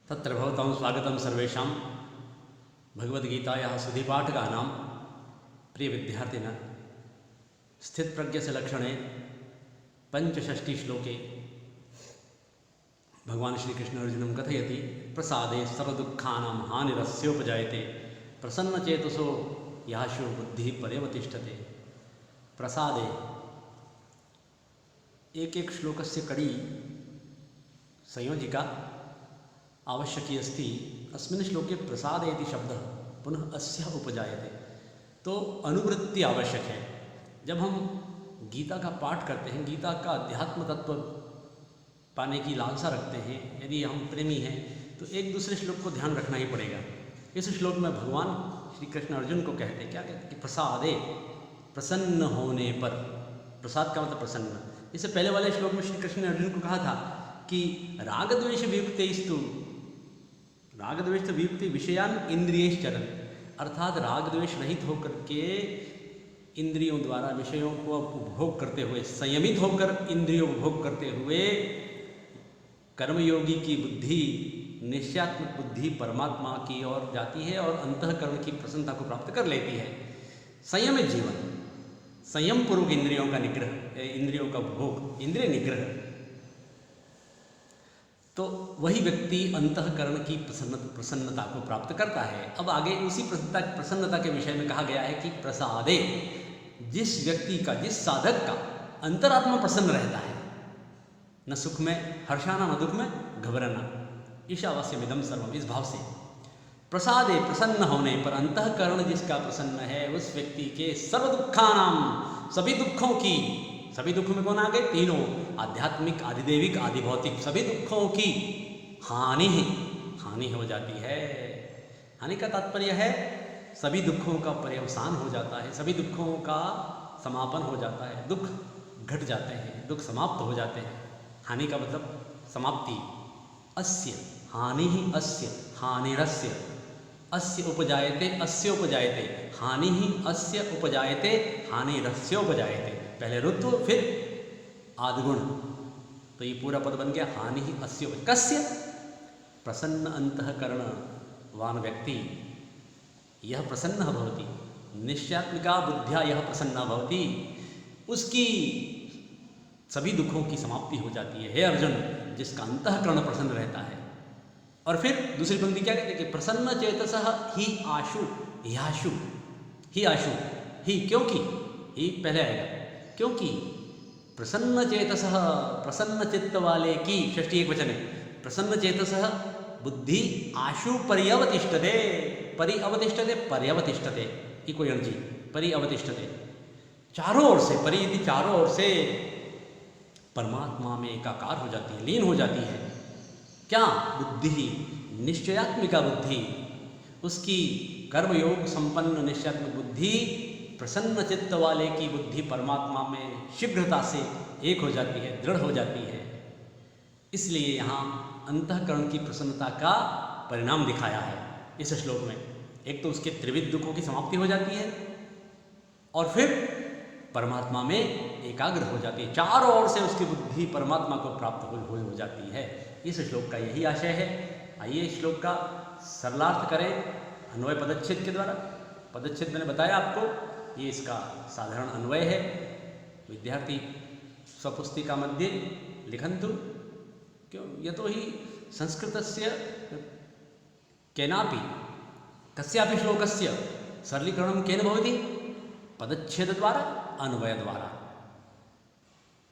तत्र भवतां स्वागतं सर्वेषां भगवद्गीतायाः सुधिपाठकानां प्रियविद्यार्थिनः स्थितप्रज्ञस्य लक्षणे पंचषष्टिश्लोके भगवान् श्रीकृष्ण अर्जुनं कथयति प्रसादे सर्वदुःखानां हानिरस्योपजायते प्रसन्नचेतसो याशु बुद्धिः पर्यवतिष्ठते। प्रसादे एक एक श्लोकस्य कड़ी संयोजिका आवश्यकी अस्ति। अस्मिन् श्लोके प्रसाद इति शब्दः पुनः अस्य उपजायते, तो अनुवृत्ति आवश्यक है। जब हम गीता का पाठ करते हैं, गीता का अध्यात्म तत्व पाने की लालसा रखते हैं, यदि हम प्रेमी हैं तो एक दूसरे श्लोक को ध्यान रखना ही पड़ेगा। इस श्लोक में भगवान श्री कृष्ण अर्जुन को कहते हैं, क्या कहते हैं कि प्रसादे, प्रसन्न होने पर। प्रसाद का मतलब प्रसन्न। इससे पहले वाले श्लोक में श्री कृष्ण ने अर्जुन को कहा था कि राग द्वेष वियुक्तैस्तु, राग द्वेष वियुक्त विषयान इंद्रियश्चरन्, अर्थात राग द्वेष रहित होकर के इंद्रियों द्वारा विषयों को उपभोग करते हुए, संयमित होकर इंद्रियों उपभोग करते हुए कर्मयोगी की बुद्धि, निश्चयात्मक बुद्धि परमात्मा की ओर जाती है और अंतःकरण की प्रसन्नता को प्राप्त कर लेती है। संयमित जीवन, संयम पूर्वक इंद्रियों का निग्रह, इंद्रियों का उपभोग, इंद्रिय निग्रह, तो वही व्यक्ति अंतःकरण की प्रसन्नता को प्राप्त करता है। अब आगे उसी प्रसन्नता के विषय में कहा गया है कि प्रसादे, जिस व्यक्ति का, जिस साधक का अंतरात्मा प्रसन्न रहता है, न सुख में हर्षाना न दुख में घबराना, ईशावास्यमिदं सर्वम, इस भाव से प्रसादे, प्रसन्न होने पर, अंतःकरण जिसका प्रसन्न है उस व्यक्ति के सर्व दुखानाम, सभी दुखों की, सभी दुखों में कौन आ गए? तीनों, आध्यात्मिक, आधिदैविक, आधिभौतिक, सभी दुखों की हानि हो जाती है। हानि का तात्पर्य है सभी दुखों का पर्यवसान हो जाता है, सभी दुखों का समापन हो जाता है, दुख घट जाते हैं, दुख समाप्त हो जाते हैं। हानि का मतलब समाप्ति। अस्य हानि ही अस्य हानिरस्य, अस्य उपजायते अस्य उपजायते, हानि ही अस्य उपजायते हानिरस्य उपजायते। पहले ऋतु फिर आदिगुण, तो ये पूरा पद बन गया हानि ही अस्य। कस्य? प्रसन्न अंतःकरणवान व्यक्ति यह प्रसन्न भवति, निश्चयात्मिका बुद्ध्या यह प्रसन्न भवति, उसकी सभी दुखों की समाप्ति हो जाती है। हे अर्जुन, जिसका अंतःकरण प्रसन्न रहता है। और फिर दूसरी पंक्ति क्या कहते हैं कि प्रसन्न चेतसः ही आशु याशु, ही आशु, ही क्योंकि, ही पहले आएगा, क्योंकि प्रसन्न चेतसः, प्रसन्न चित्त वाले की, षष्ठी एक वचन है, प्रसन्न चेतसः बुद्धि आशु पर्यवतिष्ठते, परिअवतिष्ठते, पर्यवतिष्ठते, इको एनर्जी, परिअवतिष्ठते, चारों ओर से, परि यदि चारों ओर से परमात्मा में एकाकार हो जाती है, लीन हो जाती है। क्या? बुद्धि, निश्चयात्मिका बुद्धि, उसकी कर्मयोग संपन्न निश्चयात्मक बुद्धि प्रसन्न चित्त वाले की बुद्धि परमात्मा में शीघ्रता से एक हो जाती है, दृढ़ हो जाती है। इसलिए यहाँ अंतःकरण की प्रसन्नता का परिणाम दिखाया है इस श्लोक में। एक तो उसके त्रिविध दुखों की समाप्ति हो जाती है और फिर परमात्मा में एकाग्र हो जाती है, चारों ओर से उसकी बुद्धि परमात्मा को प्राप्त हो जाती है। इस श्लोक का यही आशय है। आइए इस श्लोक का सरलार्थ करें अन्वय पदच्छेद के द्वारा। पदच्छेद मैंने बताया आपको, ये इसका साधारण अन्वय है। विद्यार्थी स्वपुस्तिका मध्ये लिखन्तु। क्यों? यतो हि संस्कृतस्य केनापि कस्यापि श्लोकस्य सरलीकरणं केन भवति? पदच्छेदद्वारा, अन्वयद्वारा।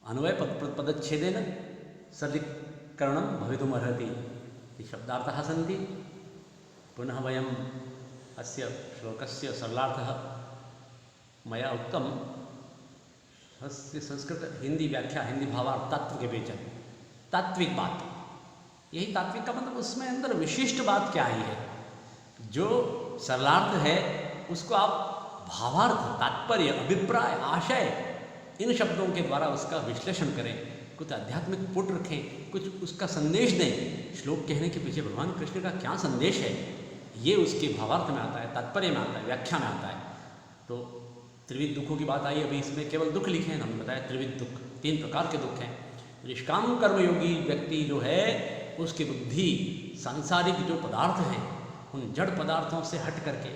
अन्वय पदच्छेदेन सरलीकरणं भवितुमर्हति। ये शब्दार्थाः सन्ति। पुनः वयम् अस्य श्लोकस्य सरलार्थः मया उत्तम, संस्कृत हिंदी व्याख्या, हिंदी भावार्थ, तत्व के विवेचन, तात्विक बात। यही तात्विक का मतलब, उसमें अंदर विशिष्ट बात क्या आई है। जो सरलार्थ है उसको आप भावार्थ, तात्पर्य, अभिप्राय, आशय, इन शब्दों के द्वारा उसका विश्लेषण करें, कुछ आध्यात्मिक पुट रखें, कुछ उसका संदेश दें। श्लोक कहने के पीछे भगवान कृष्ण का क्या संदेश है, ये उसके भावार्थ में आता है, तात्पर्य में आता है, व्याख्या में आता है। तो त्रिविध दुखों की बात आई। अभी इसमें केवल दुख लिखे हैं, हमने बताया त्रिविध दुख, 3 प्रकार के दुख हैं। निष्काम कर्मयोगी व्यक्ति जो है उसकी बुद्धि सांसारिक जो पदार्थ हैं उन जड़ पदार्थों से हट करके,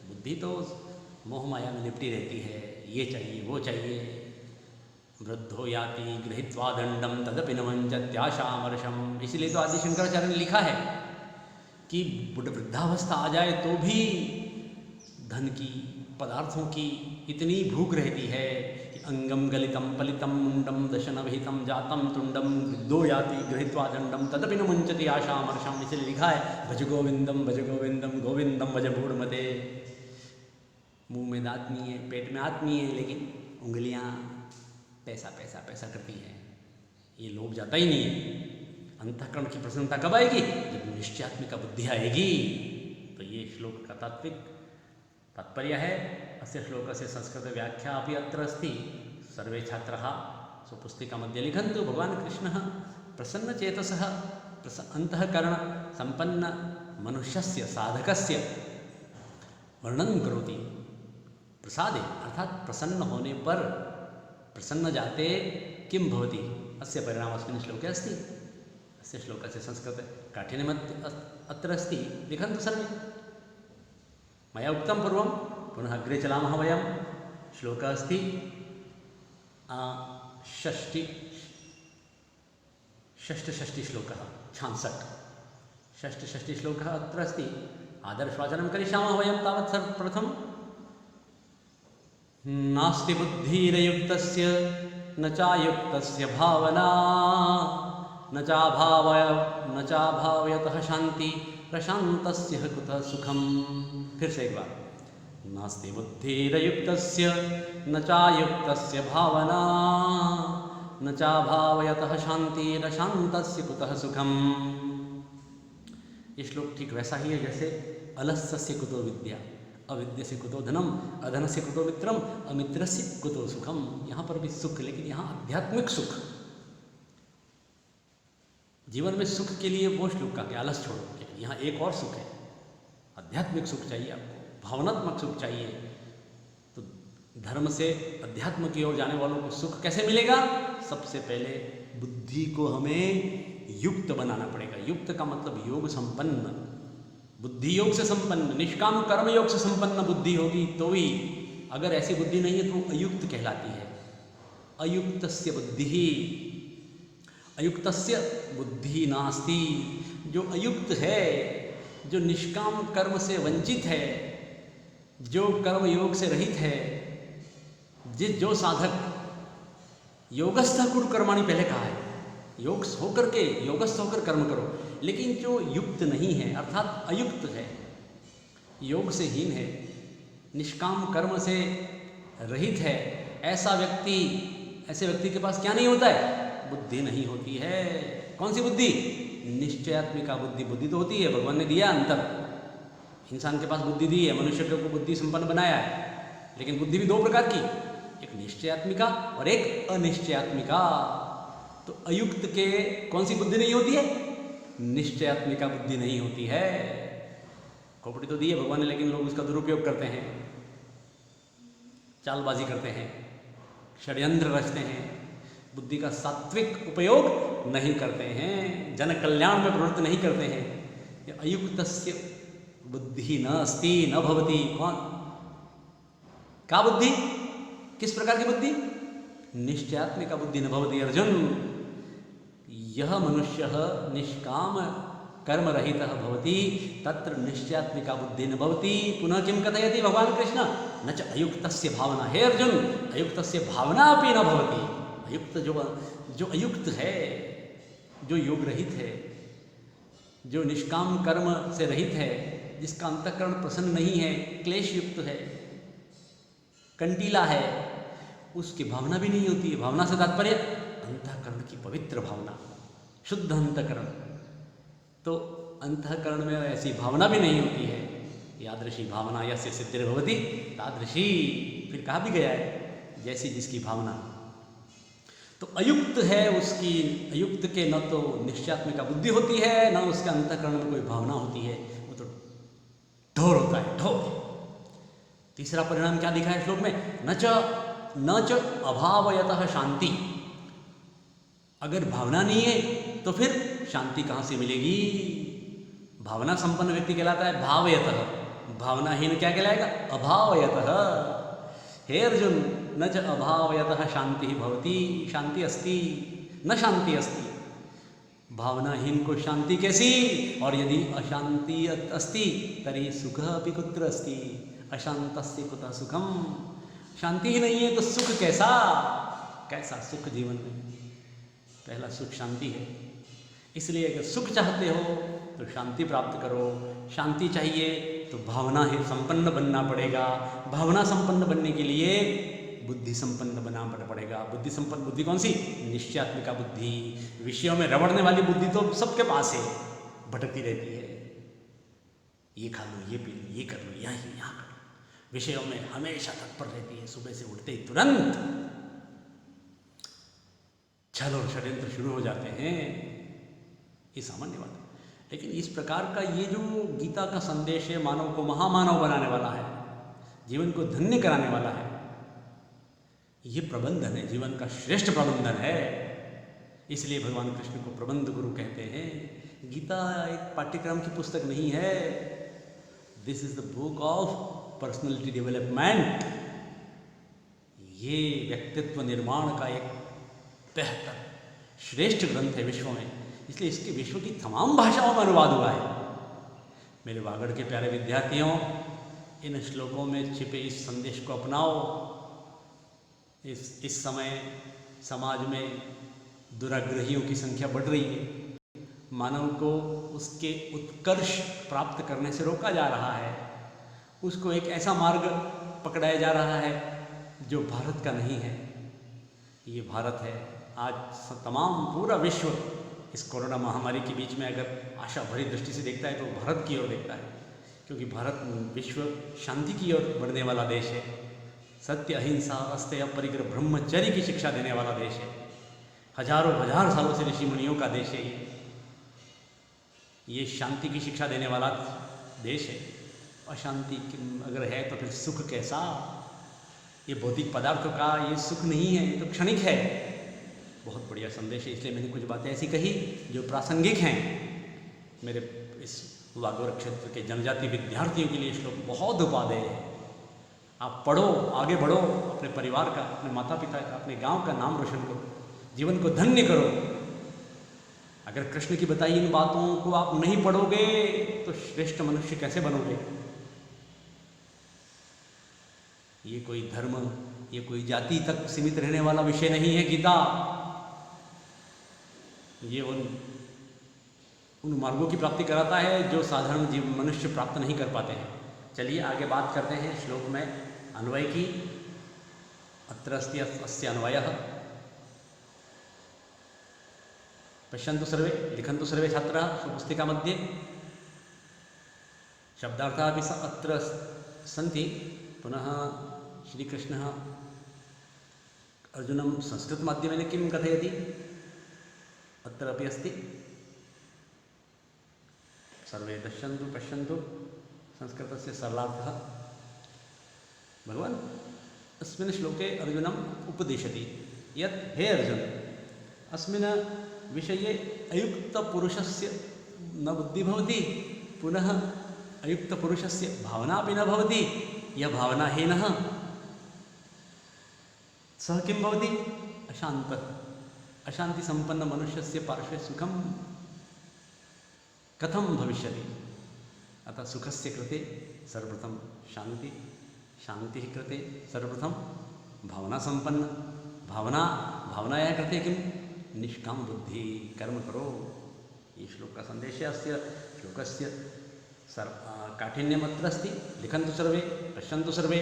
बुद्धि तो मोह माया में लिपटी रहती है, ये चाहिए वो चाहिए, वृद्धो याति गृहीत्वा दंडम तदपि न वंचत्याशामर्षम। इसीलिए तो आदि शंकराचार्य ने लिखा है कि वृद्धावस्था आ जाए तो भी धन की, पदार्थों की इतनी भूख रहती है कि अंगम गलितम पलितम मुंडम दशनभिहितम जातम तुंडम वृद्धो याति गृहीत्वा दंडम तदपि न मुंचति आशामर्षम। इसलिए लिखा है भज गोविंदम गोविंदम भज मूढ़मते। मुंह में दांत नहीं है, पेट में हाथ नहीं है, लेकिन उंगलियां पैसा पैसा पैसा करती हैं। ये लोभ जाता ही नहीं है। अंतःकरण की प्रसन्नता कब आएगी? जब निश्चयात्मिका बुद्धि आएगी। तो ये श्लोक का तात्पर्य है। अस्य श्लोकस्य संस्कृत व्याख्या अपि अत्र अस्ति। सर्वे छात्राः स्वपुस्तिका मध्ये लिखन्तु। भगवान् कृष्णः प्रसन्नचेतसः अंतःकरण संपन्न मनुष्यस्य साधकस्य वर्णनं करोति। प्रसादे अर्थात प्रसन्न होने पर, प्रसन्न जाते किं भवति अस्य परिणामस्मिन् श्लोके अस्ति। अस्य श्लोकस्य संस्कृत काठिन्यम् अत्र अस्ति। लिखन्तु सर्वे। मया उक्तं पूर्वं, पुनः अग्रे चलामः वयं। श्लोकः अस्ति षष्ठीश्लोकः 66 षष्ठीश्लोकः अत्र अस्ति। आदर्शवाचनं करिष्यामः वयं। तावत् सर्वप्रथमं नास्ति बुद्धिरयुक्तस्य न चायुक्तस्य भावना न चाभावयतः शांति प्रशांतस्य कुतः सुखम। फिर से एक बार। नास्ति बुद्धिरयुक्तस्य न चायुक्तस्य भावना न चाभावयतः शांति प्रशांतस्य कुतः सुखम। ये श्लोक ठीक वैसा ही है जैसे अलस्य कुतो विद्या, अविद्य से कुतो धनम, अधन से कुतो मित्रम, अमित्र से कुतो सुखम। यहाँ पर भी सुख, लेकिन यहाँ आध्यात्मिक सुख। जीवन में सुख के लिए वो श्लोक का कि आलस छोड़ो, लेकिन यहाँ एक और सुख है। आध्यात्मिक सुख चाहिए आपको, भावनात्मक सुख चाहिए। तो धर्म से अध्यात्म की ओर जाने वालों को सुख कैसे मिलेगा? सबसे पहले बुद्धि को हमें युक्त बनाना पड़ेगा। युक्त का मतलब योग संपन्न, बुद्धि योग से संपन्न, निष्काम कर्म योग से संपन्न बुद्धि होगी तो ही। अगर ऐसी बुद्धि नहीं है तो अयुक्त कहलाती है। अयुक्तस्य बुद्धि, अयुक्तस्य बुद्धि नास्ति। जो अयुक्त है, जो निष्काम कर्म से वंचित है, जो कर्म योग से रहित है, जो साधक योगस्थ कुरु कर्माणि पहले कहा है, योग होकर के, योगस्थ होकर कर्म करो। लेकिन जो युक्त नहीं है अर्थात अयुक्त है, योग से हीन है, निष्काम कर्म से रहित है, ऐसे व्यक्ति के पास क्या नहीं होता है? बुद्धि नहीं होती है। कौन सी बुद्धि? निश्चयात्मिका बुद्धि। बुद्धि तो होती है, भगवान ने दिया अंतर, इंसान के पास बुद्धि दी है, मनुष्य को बुद्धि संपन्न बनाया है। लेकिन बुद्धि भी दो प्रकार की, एक निश्चयात्मिका और एक अनिश्चयात्मिका। तो अयुक्त के कौन सी बुद्धि नहीं होती है? निश्चयात्मिका बुद्धि नहीं होती है। खोपड़ी तो दी है भगवान ने, लेकिन लोग उसका दुरुपयोग करते हैं, चालबाजी करते हैं, षड्यंत्र रचते हैं, बुद्धि का सात्विक उपयोग नहीं करते हैं, जन कल्याण में प्रवृत्त नहीं करते हैं। अयुक्तस्य बुद्धि न अस्ति न भवति। कौन? का बुद्धि? किस प्रकार की बुद्धि? निश्चयात्मिका बुद्धि न भवति। अर्जुन, यह मनुष्य निष्काम कर्म रहितः भवति तत्र निश्चयात्मिका बुद्धि न भवति। पुनः किं कथयति भगवान कृष्ण? न च अयुक्तस्य भावना। हे अर्जुन, अयुक्तस्य भावना अपि न भवति। अयुक्त जो अयुक्त है, जो योग रहित है, जो निष्काम कर्म से रहित है, जिसका अंतःकरण प्रसन्न नहीं है, क्लेश युक्त है, कंटीला है, उसकी भावना भी नहीं होती है। भावना से तात्पर्य अंतःकरण की पवित्र भावना, शुद्ध अंतःकरण। तो अंतःकरण में ऐसी भावना भी नहीं होती है। यादृशी भावना यस्य सिद्धिर्भवति तादृशी। फिर कहा भी गया है, जैसी जिसकी भावना। तो अयुक्त है, उसकी अयुक्त के न तो निश्चयात्मिका बुद्धि होती है, न उसके अंतःकरण में कोई भावना होती है। वो तो ढोर होता है, ढोर। तीसरा परिणाम क्या दिखा है श्लोक में? न च अभावयतः शांति। अगर भावना नहीं है तो फिर शांति कहाँ से मिलेगी? भावना संपन्न व्यक्ति कहलाता है भावयतः, भावनाहीन क्या कहलाएगा? अभावयतः। हे अर्जुन, न च अभावयतः शांति भवति, शांति अस्ति न शांति अस्ति। भावनाहीन को शांति कैसी? और यदि अशांति अस्ति तर्हि सुखः अपि कुत्र अस्ति? अशांतस्य कुतः सुखम। शांति ही नहीं है तो सुख कैसा? कैसा सुख जीवन में? पहला सुख शांति है। इसलिए अगर सुख चाहते हो तो शांति प्राप्त करो। शांति चाहिए तो भावना ही संपन्न बनना पड़ेगा। भावना संपन्न बनने के लिए बुद्धि संपन्न बनाना पड़ेगा। बुद्धि संपन्न बुद्धि कौन सी? निश्चयात्मिका बुद्धि। विषयों में रगड़ने वाली बुद्धि तो सबके पास है, भटकती रहती है। ये खा लो, ये पी लो, ये कर लो, यहाँ कर लो। विषयों में हमेशा तत्पर रहती है। सुबह से उठते ही तुरंत छल और षड्यंत्र शुरू हो जाते हैं। ये सामान्य बात है। लेकिन इस प्रकार का ये जो गीता का संदेश है, मानव को महामानव बनाने वाला है, जीवन को धन्य कराने वाला है। ये प्रबंधन है, जीवन का श्रेष्ठ प्रबंधन है। इसलिए भगवान कृष्ण को प्रबंध गुरु कहते हैं। गीता एक पाठ्यक्रम की पुस्तक नहीं है। This is the book of personality development. ये व्यक्तित्व निर्माण का एक बेहतर श्रेष्ठ ग्रंथ है विश्व में। इसलिए इसके विश्व की तमाम भाषाओं में अनुवाद हुआ है। मेरे वागड़ के प्यारे विद्यार्थियों, इन श्लोकों में छिपे इस संदेश को अपनाओ। इस समय समाज में दुराग्रहियों की संख्या बढ़ रही है। मानव को उसके उत्कर्ष प्राप्त करने से रोका जा रहा है। उसको एक ऐसा मार्ग पकड़ाया जा रहा है जो भारत का नहीं है। ये भारत है। आज तमाम पूरा विश्व इस कोरोना महामारी के बीच में अगर आशा भरी दृष्टि से देखता है तो भारत की ओर देखता है, क्योंकि भारत विश्व शांति की ओर बढ़ने वाला देश है। सत्य, अहिंसा, अस्तेय, परिग्रह, ब्रह्मचर्य की शिक्षा देने वाला देश है। हजारों हजार सालों से ऋषि मुनियों का देश है ये शांति की शिक्षा देने वाला देश है। अशांति अगर है तो फिर सुख कैसा? ये भौतिक पदार्थों का ये सुख नहीं है, ये तो क्षणिक है। बहुत बढ़िया संदेश है। इसलिए मैंने कुछ बातें ऐसी कही जो प्रासंगिक हैं। मेरे इस वागड़ क्षेत्र के जनजाति विद्यार्थियों के लिए श्लोक बहुत उपादेय है। आप पढ़ो, आगे बढ़ो, अपने परिवार का, अपने माता पिता का, अपने गांव का नाम रोशन करो, जीवन को धन्य करो। अगर कृष्ण की बताई इन बातों को आप नहीं पढ़ोगे तो श्रेष्ठ मनुष्य कैसे बनोगे? ये कोई धर्म, ये कोई जाति तक सीमित रहने वाला विषय नहीं है गीता। ये उन मार्गों की प्राप्ति कराता है जो साधारण जीव मनुष्य प्राप्त नहीं कर पाते हैं। चलिए आगे बात करते हैं श्लोक में अन्वय की। अत्र अस्ति अस्य अन्वयः। पश्यन्तु सर्वे, लिखन्तु सर्वे छात्राः स्वपुस्तिका मध्ये। शब्दार्थाः अपि अत्र सन्ति। पुनः श्रीकृष्णः अर्जुनं संस्कृतमाध्यमेन किं कथयति अत्र अपि अस्ति। सर्वे पश्यन्तु पश्यन्तु संस्कृतस्य सरलार्थः। भगवान् अस्मिन् श्लोके अर्जुनम् उपदिशति यत् हे अर्जुन, अस्मिन् विषये अयुक्तपुरुषस्य न बुद्धि भवति, पुनः अयुक्तपुरुषस्य भावना अपि न भवति। यः भावनाहीनः सः किं भवति? अशान्तः। अशांति संपन्न मनुष्यस्य पार्श्वे सुखम कथम भविष्यति? अतः सुखस्य कृते सर्वप्रथम शांति, शांति कृते सर्वप्रथम भावना संपन्न, भावनायाः कृते किं? निष्काम बुद्धि, कर्म करो। ये श्लोक का संदेश है। अस्य श्लोकस्य काठिन्यमत्र अस्ति। लिखन्तु सर्वे, पश्यन्तु सर्वे।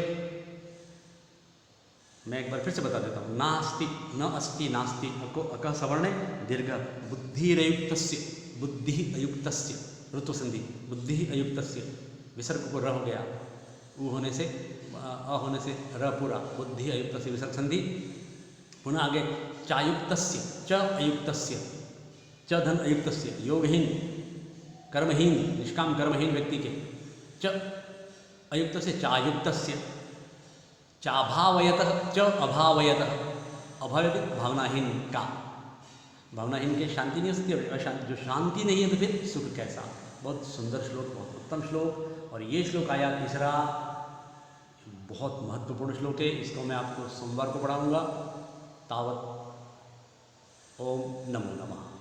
मैं एक बार फिर से बता देता हूँ। नास्ति, न अस्ति, नास्ति, अकः सवर्णे दीर्घ, बुद्धिरयुक्तस्य, बुद्धि अयुक्तस्य, ऋतु संधि, बुद्धि अयुक्तस्य, विसर्ग को र हो गया, उ होने से अ होने से र पूरा, बुद्धि अयुक्तस्य विसर्ग संधि। पुनः आगे चायुक्तस्य, च अयुक्तस्य, च धन अयुक्तस्य, योगहीन, कर्महीन, निष्काम कर्महीन व्यक्ति के, च अयुक्तस्य, चायुक्तस्य, चाभावयतः, च अभावयतः, अभावयत भावनाहीन का। भावनाहीन के शांति नहीं हो सकती, और अशांति, जो शांति नहीं है तो फिर सुख कैसा। बहुत सुंदर श्लोक, बहुत उत्तम श्लोक। और ये श्लोक आया तीसरा, बहुत महत्वपूर्ण श्लोक है, इसको मैं आपको सोमवार को पढ़ाऊँगा। तावत ओम नमो नमः।